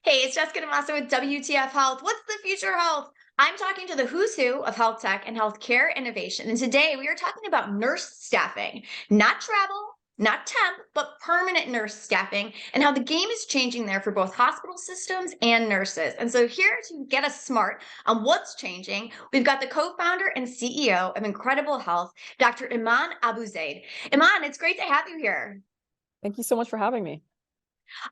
Hey, it's Jessica DeMassa with WTF Health. What's the future of health? I'm talking to the who's who of health tech and healthcare innovation. And today we are talking about nurse staffing, not travel, not temp, but permanent nurse staffing and how the game is changing there for both hospital systems and nurses. And so here to get us smart on what's changing, we've got the co-founder and CEO of Incredible Health, Dr. Iman Abuzeid. Iman, it's great to have you here. Thank you so much for having me.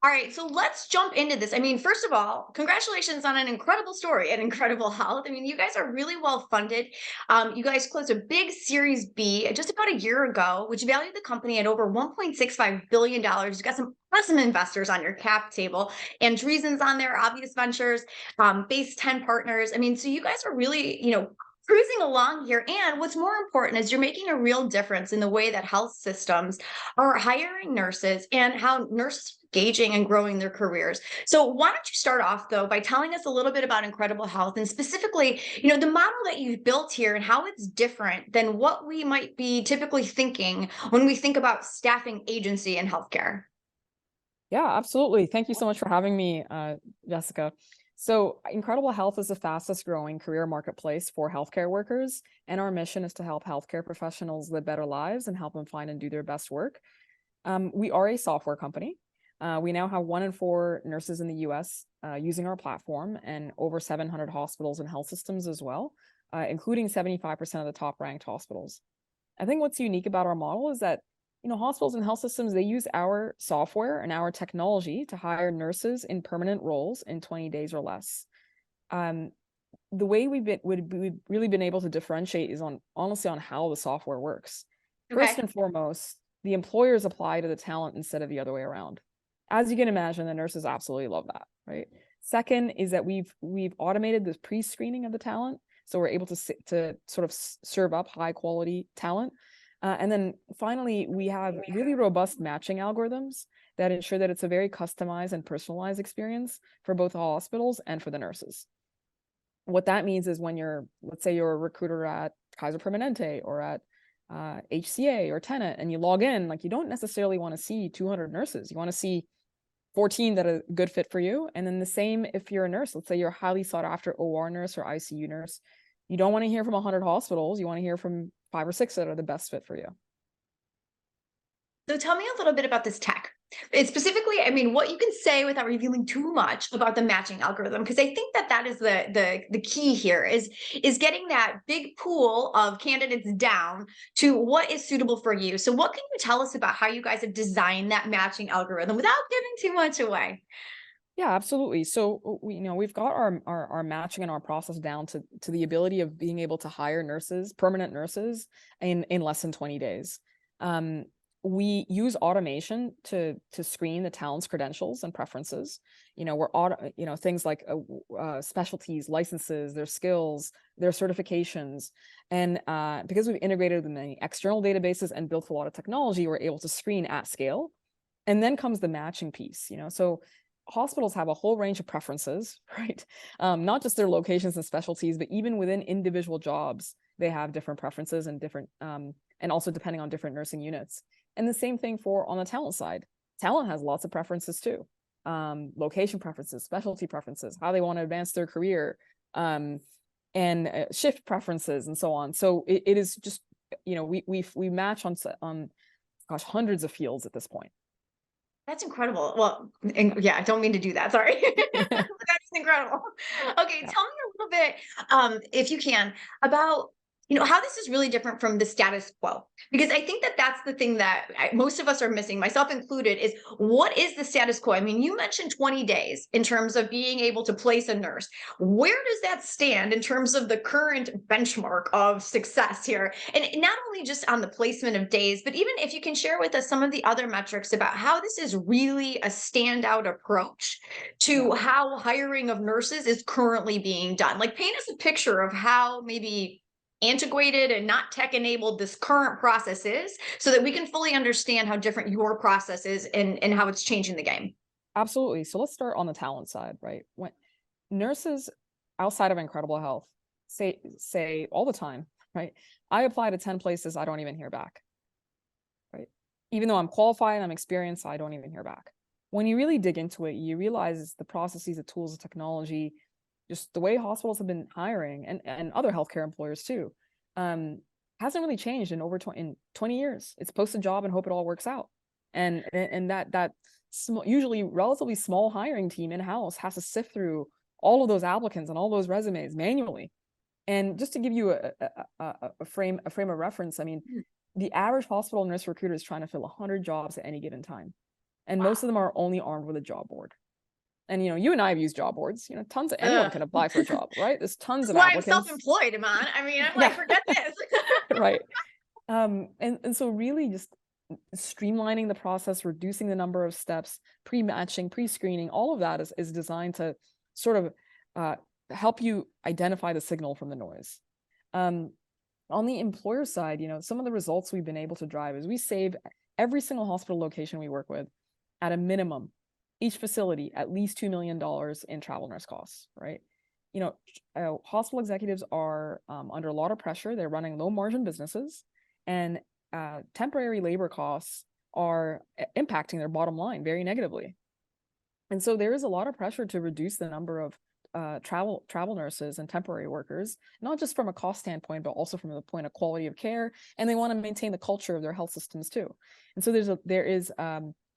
All right, so let's jump into this. I mean, first of all, congratulations on an incredible story and incredible health. I mean, you guys are really well funded. You guys closed a big Series B just about a year ago, which valued the company at over $1.65 billion. You got some awesome investors on your cap table, and Reasons on there, Obvious Ventures, Base 10 Partners. I mean, so you guys are really, cruising along here. And what's more important is you're making a real difference in the way that health systems are hiring nurses and how nurses are engaging and growing their careers. So why don't you start off though by telling us a little bit about Incredible Health and specifically, the model that you've built here and how it's different than what we might be typically thinking when we think about staffing agency in healthcare. Yeah, absolutely. Thank you so much for having me, Jessica. So Incredible Health is the fastest growing career marketplace for healthcare workers. And our mission is to help healthcare professionals live better lives and help them find and do their best work. We are a software company. We now have 1 in 4 nurses in the US using our platform and over 700 hospitals and health systems as well, including 75% of the top ranked hospitals. I think what's unique about our model is that hospitals and health systems, they use our software and our technology to hire nurses in permanent roles in 20 days or less. The way we've really been able to differentiate is honestly on how the software works. First Okay. and foremost, the employers apply to the talent instead of the other way around. As you can imagine, the nurses absolutely love that, right? Second is that we've automated the pre-screening of the talent, so we're able to sort of serve up high quality talent. And then finally, we have really robust matching algorithms that ensure that it's a very customized and personalized experience for both the hospitals and for the nurses. What that means is when let's say you're a recruiter at Kaiser Permanente or at HCA or Tenet, and you log in, like you don't necessarily want to see 200 nurses. You want to see 14 that are a good fit for you. And then the same if you're a nurse, let's say you're a highly sought after OR nurse or ICU nurse. You don't want to hear from 100 hospitals. You want to hear from 5 or 6 that are the best fit for you. So tell me a little bit about this tech. It's specifically, I mean, what you can say without revealing too much about the matching algorithm, because I think that that is the key here is getting that big pool of candidates down to what is suitable for you. So what can you tell us about how you guys have designed that matching algorithm without giving too much away? Yeah, absolutely. So we've got our matching and our process down to the ability of being able to hire nurses, permanent nurses, in less than 20 days. We use automation to screen the talent's credentials and preferences. Things like specialties, licenses, their skills, their certifications, and because we've integrated with many external databases and built a lot of technology, we're able to screen at scale. And then comes the matching piece. So hospitals have a whole range of preferences, right? Not just their locations and specialties, but even within individual jobs, they have different preferences and different, and also depending on different nursing units. And the same thing for on the talent side. Talent has lots of preferences too. Location preferences, specialty preferences, how they want to advance their career, and shift preferences and so on. So it is just, we match on gosh, hundreds of fields at this point. That's incredible. Well, yeah, I don't mean to do that. Sorry. That's incredible. Okay, Yeah. tell me a little bit, if you can, about how this is really different from the status quo, because I think that that's the thing that most of us are missing, myself included, is what is the status quo? I mean, you mentioned 20 days in terms of being able to place a nurse. Where does that stand in terms of the current benchmark of success here? And not only just on the placement of days, but even if you can share with us some of the other metrics about how this is really a standout approach Yeah. to how hiring of nurses is currently being done. Like, paint us a picture of how maybe antiquated and not tech enabled this current process is so that we can fully understand how different your process is and how it's changing the game. Absolutely. So let's start on the talent side, right? When nurses outside of Incredible Health say all the time, right? I apply to 10 places, I don't even hear back, right? Even though I'm qualified and I'm experienced, I don't even hear back. when you really dig into it, you realize the processes, the tools, the technology, just the way hospitals have been hiring, and other healthcare employers too, hasn't really changed in over 20 years. It's post a job and hope it all works out. And that usually relatively small hiring team in-house has to sift through all of those applicants and all those resumes manually. And just to give you a frame of reference, I mean, the average hospital nurse recruiter is trying to fill 100 jobs at any given time. And most of them are only armed with a job board. And, you and I have used job boards, anyone can apply for a job, right? There's tons That's of why I'm applicants. self-employed, Iman. I mean, I'm Yeah. like, forget this. Right. And so really just streamlining the process, reducing the number of steps, pre-matching, pre-screening, all of that is designed to sort of help you identify the signal from the noise. On the employer side, some of the results we've been able to drive is we save every single hospital location we work with, at a minimum, each facility, at least $2 million in travel nurse costs, right? Hospital executives are under a lot of pressure. They're running low margin businesses, and temporary labor costs are impacting their bottom line very negatively. And so there is a lot of pressure to reduce the number of travel nurses and temporary workers, not just from a cost standpoint, but also from the point of quality of care. And they want to maintain the culture of their health systems too. And so there is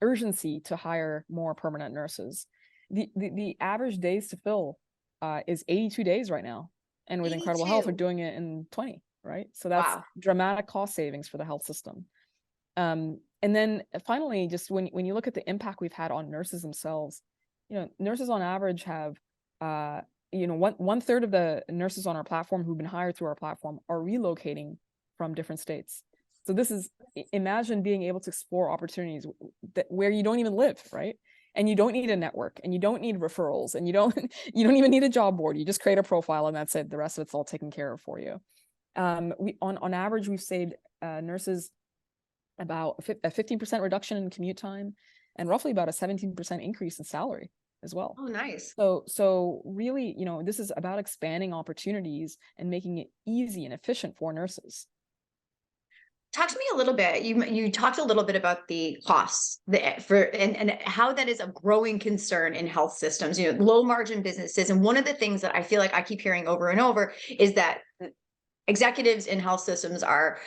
urgency to hire more permanent nurses. The average days to fill is 82 days right now. And with Incredible Health, we're doing it in 20, right? So that's dramatic cost savings for the health system. And then finally, just when you look at the impact we've had on nurses themselves, nurses on average have, one third of the nurses on our platform who've been hired through our platform are relocating from different states. So this is, imagine being able to explore opportunities where you don't even live, right? And you don't need a network, and you don't need referrals, and you don't even need a job board. You just create a profile, and that's it. The rest of it's all taken care of for you. On average, we've saved nurses about a 15% reduction in commute time, and roughly about a 17% increase in salary as well. Oh, nice. So really, this is about expanding opportunities and making it easy and efficient for nurses. Talk to me a little bit. You talked a little bit about the costs and how that is a growing concern in health systems, low margin businesses. And one of the things that I feel like I keep hearing over and over is that executives in health systems are,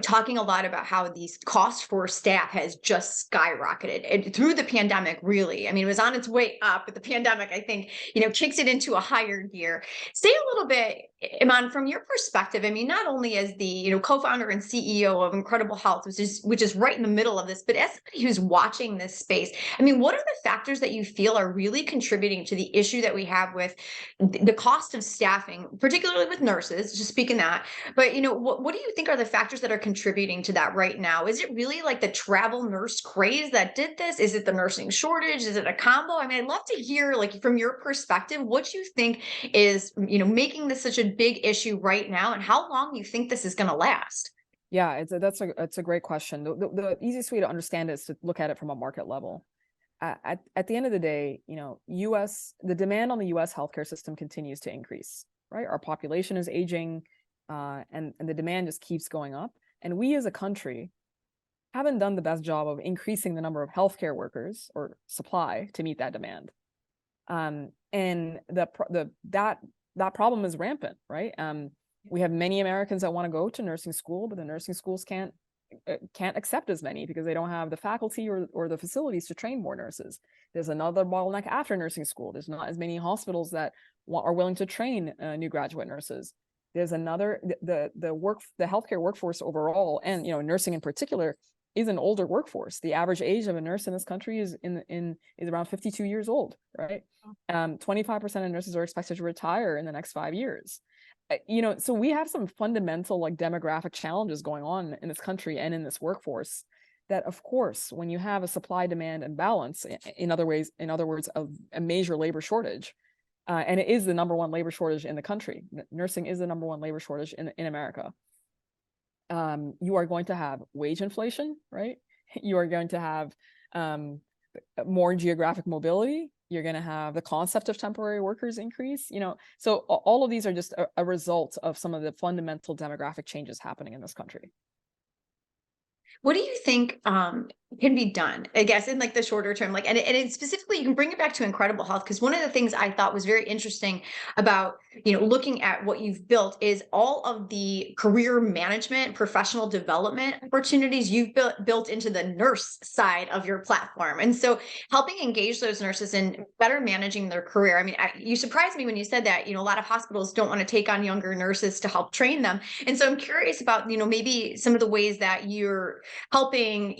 talking a lot about how these costs for staff has just skyrocketed and through the pandemic. Really, I mean, it was on its way up, but the pandemic, I think, kicks it into a higher gear. Say a little bit, Iman, from your perspective. I mean, not only as the co-founder and CEO of Incredible Health, which is right in the middle of this, but as somebody who's watching this space, I mean, what are the factors that you feel are really contributing to the issue that we have with the cost of staffing, particularly with nurses? Just speaking that. But what do you think are the factors that are contributing to that right now? Is it really like the travel nurse craze that did this? Is it the nursing shortage? Is it a combo? I mean, I'd love to hear, like, from your perspective, what you think is making this such a big issue right now, and how long you think this is going to last. Yeah, that's a great question. The easiest way to understand it is to look at it from a market level. At the end of the day, the demand on the U.S. healthcare system continues to increase, right? Our population is aging. And the demand just keeps going up. And we as a country haven't done the best job of increasing the number of healthcare workers or supply to meet that demand. And that problem is rampant, right? We have many Americans that want to go to nursing school, but the nursing schools can't accept as many because they don't have the faculty or the facilities to train more nurses. There's another bottleneck after nursing school. There's not as many hospitals that are willing to train new graduate nurses. There's another, the healthcare workforce overall, and nursing in particular, is an older workforce. The average age of a nurse in this country is around 52 years old, right? 25% of nurses are expected to retire in the next 5 years. So we have some fundamental demographic challenges going on in this country and in this workforce that, of course, when you have a supply demand imbalance, in other words, a major labor shortage, and it is the number one labor shortage in the country. Nursing is the number one labor shortage in America. You are going to have wage inflation, right? You are going to have more geographic mobility. You're going to have the concept of temporary workers increase. So all of these are just a result of some of the fundamental demographic changes happening in this country. What do you think can be done? I guess in like the shorter term, like, and specifically, you can bring it back to Incredible Health, because one of the things I thought was very interesting about looking at what you've built is all of the career management, professional development opportunities you've built into the nurse side of your platform, and so helping engage those nurses in better managing their career. I mean, you surprised me when you said that. A lot of hospitals don't want to take on younger nurses to help train them, and so I'm curious about maybe some of the ways that you're helping,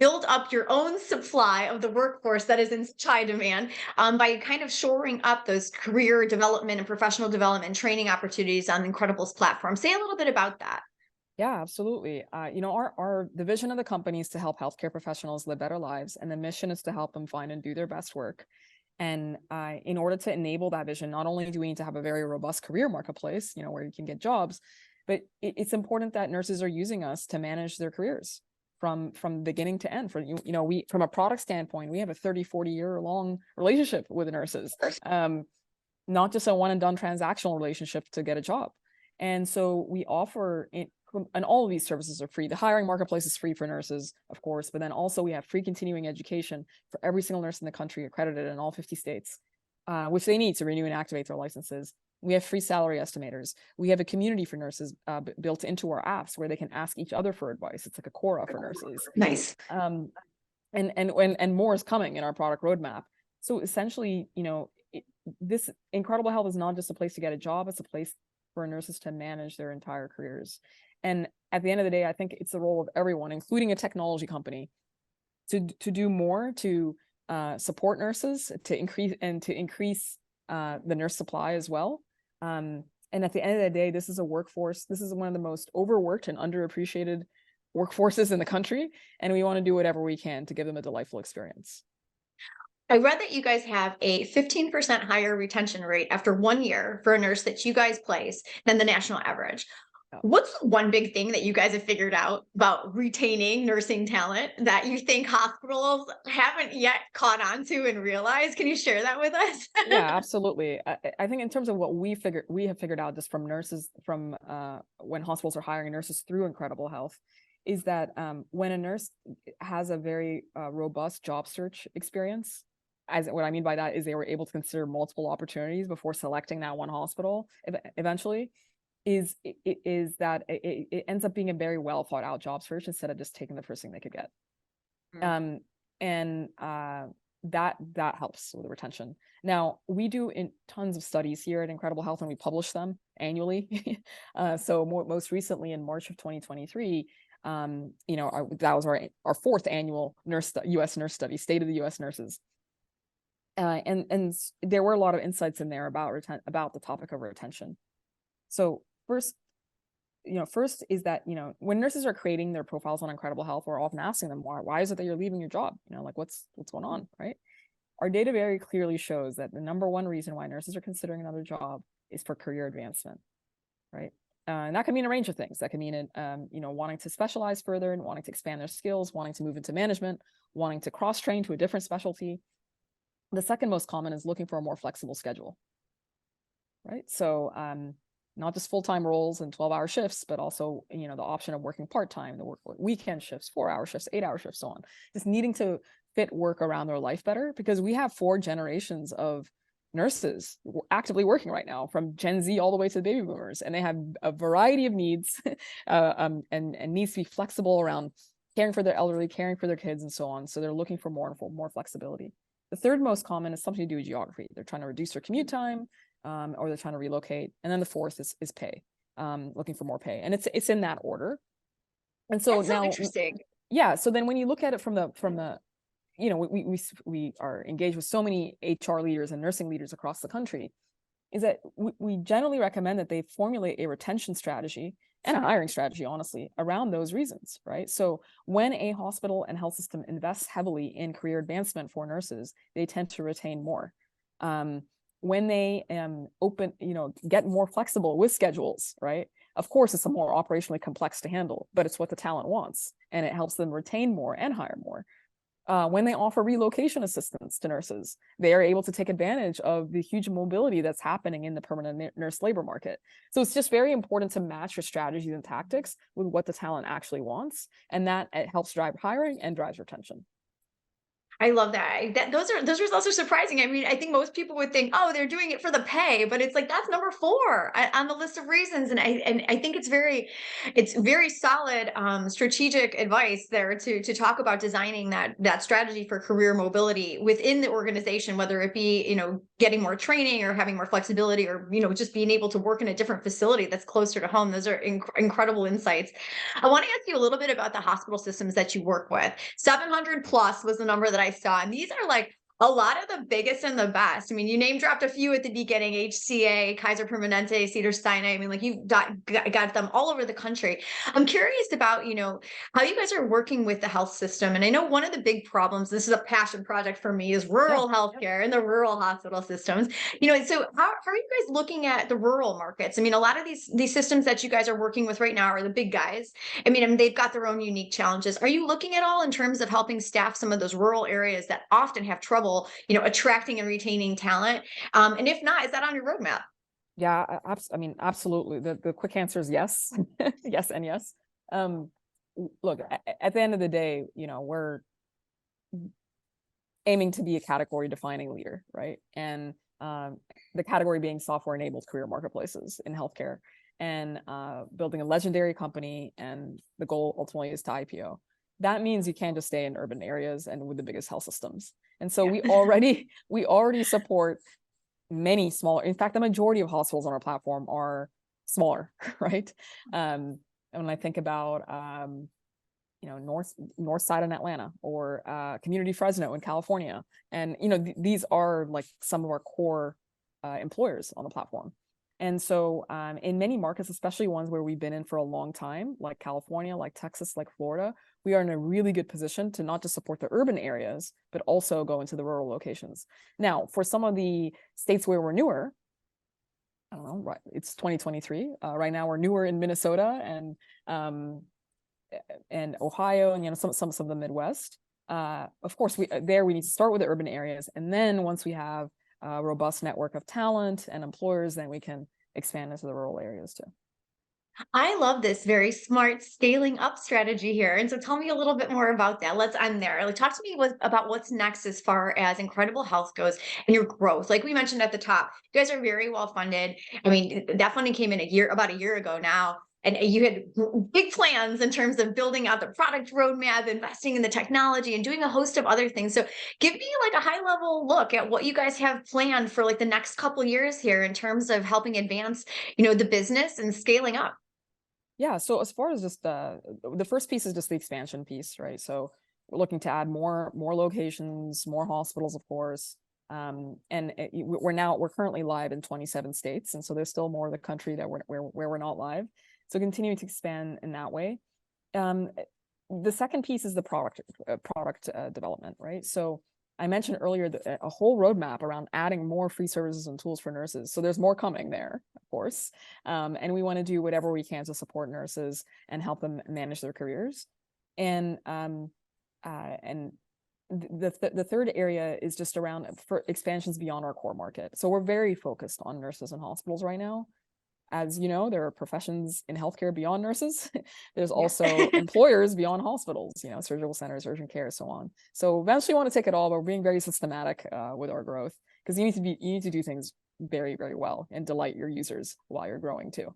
build up your own supply of the workforce that is in such high demand, by kind of shoring up those career development and professional development and training opportunities on Incredible's platform. Say a little bit about that. Yeah, absolutely. Our the vision of the company is to help healthcare professionals live better lives, and the mission is to help them find and do their best work. And in order to enable that vision, not only do we need to have a very robust career marketplace, where you can get jobs, but it's important that nurses are using us to manage their careers from beginning to end. We from a product standpoint, we have a 30-40 year long relationship with the nurses, not just a one and done transactional relationship to get a job. And so we offer it, and all of these services are free. The hiring marketplace is free for nurses, of course, but then also we have free continuing education for every single nurse in the country, accredited in all 50 states, which they need to renew and activate their licenses. We have free salary estimators. We have a community for nurses built into our apps where they can ask each other for advice. It's like a Quora for nurses. Nice. And more is coming in our product roadmap. So essentially, this Incredible Health is not just a place to get a job; it's a place for nurses to manage their entire careers. And at the end of the day, I think it's the role of everyone, including a technology company, to do more to support nurses, to increase the nurse supply as well. And at the end of the day, this is a workforce. This is one of the most overworked and underappreciated workforces in the country, and we want to do whatever we can to give them a delightful experience. I read that you guys have a 15% higher retention rate after 1 year for a nurse that you guys place than the national average. What's the one big thing that you guys have figured out about retaining nursing talent that you think hospitals haven't yet caught on to and realized? Can you share that with us? Yeah, absolutely. I think in terms of what we have figured out just from nurses, from when hospitals are hiring nurses through Incredible Health, is that when a nurse has a very robust job search experience, as what I mean by that is they were able to consider multiple opportunities before selecting that one hospital eventually, is that it ends up being a very well thought out job search instead of just taking the first thing they could get. And that helps with the retention. Now, we do in tons of studies here at Incredible Health, and we publish them annually. So most recently in March of 2023, that was our fourth annual U.S. nurse study, State of the U.S. Nurses. And there were a lot of insights in there about the topic of retention. So first is that, when nurses are creating their profiles on Incredible Health, we're often asking them, why is it that you're leaving your job? Like what's going on, right? Our data very clearly shows that the number one reason why nurses are considering another job is for career advancement, right? And that can mean a range of things. That can mean, wanting to specialize further and wanting to expand their skills, wanting to move into management, wanting to cross-train to a different specialty. The second most common is looking for a more flexible schedule, right? So not just full-time roles and 12-hour shifts, but also, the option of working part-time, the weekend shifts, 4-hour shifts, 8-hour shifts, so on. Just needing to fit work around their life better, because we have 4 generations of nurses actively working right now, from Gen Z all the way to the baby boomers, and they have a variety of needs and needs to be flexible around caring for their elderly, caring for their kids, and so on. So they're looking for more flexibility. The third most common is something to do with geography. They're trying to reduce their commute time, or they're trying to relocate. And then the fourth is pay, looking for more pay. And it's in that order. And so That's now, so interesting. Yeah. So then when you look at it from the we are engaged with so many HR leaders and nursing leaders across the country, is that we generally recommend that they formulate a retention strategy and a hiring strategy, honestly, around those reasons, right? So when a hospital and health system invests heavily in career advancement for nurses, they tend to retain more. When they get more flexible with schedules, right? Of course, it's a more operationally complex to handle, but it's what the talent wants, and it helps them retain more and hire more. When they offer relocation assistance to nurses, they are able to take advantage of the huge mobility that's happening in the permanent nurse labor market. So it's just very important to match your strategies and tactics with what the talent actually wants, and that it helps drive hiring and drives retention. I love that. Those results are surprising. I mean, I think most people would think, oh, they're doing it for the pay, but it's like that's number four on the list of reasons. And I think it's very solid strategic advice there to talk about designing that strategy for career mobility within the organization, whether it be getting more training or having more flexibility, or just being able to work in a different facility that's closer to home. Those are incredible insights. I want to ask you a little bit about the hospital systems that you work with. 700 plus was the number that I saw. And these are like a lot of the biggest and the best. I mean, you name dropped a few at the beginning: HCA, Kaiser Permanente, Cedars-Sinai. I mean, like you've got them all over the country. I'm curious about, how you guys are working with the health system. And I know one of the big problems, this is a passion project for me, is Yeah. rural healthcare and the rural hospital systems. So how are you guys looking at the rural markets? I mean, a lot of these systems that you guys are working with right now are the big guys. I mean, they've got their own unique challenges. Are you looking at all in terms of helping staff some of those rural areas that often have trouble, attracting and retaining talent? And if not, is that on your roadmap? Yeah, I mean, absolutely. The quick answer is yes, yes, and yes. Look, at the end of the day, we're aiming to be a category defining leader, right? And the category being software enabled career marketplaces in healthcare, and building a legendary company. And the goal ultimately is to IPO. That means you can't just stay in urban areas and with the biggest health systems. And so Yeah. we already support many smaller. In fact, the majority of hospitals on our platform are smaller, right? And when I think about north side in Atlanta, or community Fresno in California, and these are like some of our core employers on the platform. And so in many markets, especially ones where we've been in for a long time, like California, like Texas, like Florida, we are in a really good position to not just support the urban areas, but also go into the rural locations. Now, for some of the states where we're newer, I don't know, right, it's 2023. Right now we're newer in Minnesota and Ohio, and some of the Midwest. Of course, we need to start with the urban areas, and then once we have a robust network of talent and employers, then we can expand into the rural areas too. I love this very smart scaling up strategy here. And so tell me a little bit more about that. Let's end there. Like, talk to me about what's next as far as Incredible Health goes and your growth. Like we mentioned at the top, you guys are very well funded. I mean, that funding came in about a year ago now. And you had big plans in terms of building out the product roadmap, investing in the technology, and doing a host of other things. So give me like a high level look at what you guys have planned for like the next couple years here in terms of helping advance, the business and scaling up. Yeah, so as far as just the first piece is just the expansion piece, right? So we're looking to add more locations, more hospitals, of course. We're currently live in 27 states, and so there's still more of the country that we're not live. So continuing to expand in that way. The second piece is the product development, right? So I mentioned earlier a whole roadmap around adding more free services and tools for nurses. So there's more coming there, of course. And we want to do whatever we can to support nurses and help them manage their careers. And the third area is just around for expansions beyond our core market. So we're very focused on nurses and hospitals right now. As you know, there are professions in healthcare beyond nurses. There's also employers beyond hospitals, surgical centers, urgent care, so on. So eventually we want to take it all, but we're being very systematic with our growth, because you need to do things very, very well and delight your users while you're growing too.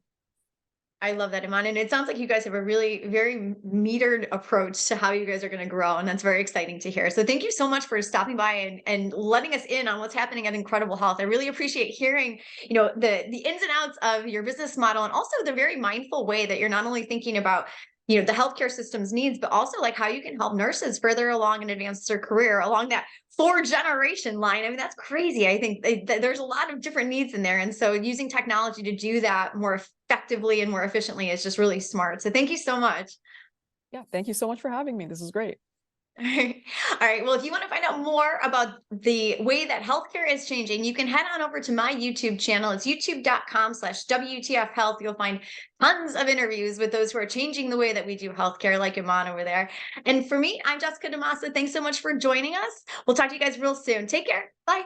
I love that, Iman. And it sounds like you guys have a really very metered approach to how you guys are going to grow. And that's very exciting to hear. So thank you so much for stopping by and letting us in on what's happening at Incredible Health. I really appreciate hearing, the ins and outs of your business model, and also the very mindful way that you're not only thinking about the healthcare system's needs, but also like how you can help nurses further along and advance their career along that 4-generation line. I mean, that's crazy. I think there's a lot of different needs in there. And so using technology to do that more effectively and more efficiently is just really smart. So thank you so much. Yeah, thank you so much for having me. This is great. All right. All right. Well, if you want to find out more about the way that healthcare is changing, you can head on over to my YouTube channel. It's youtube.com/WTF Health. You'll find tons of interviews with those who are changing the way that we do healthcare, like Iman over there. And for me, I'm Jessica DeMassa. Thanks so much for joining us. We'll talk to you guys real soon. Take care. Bye.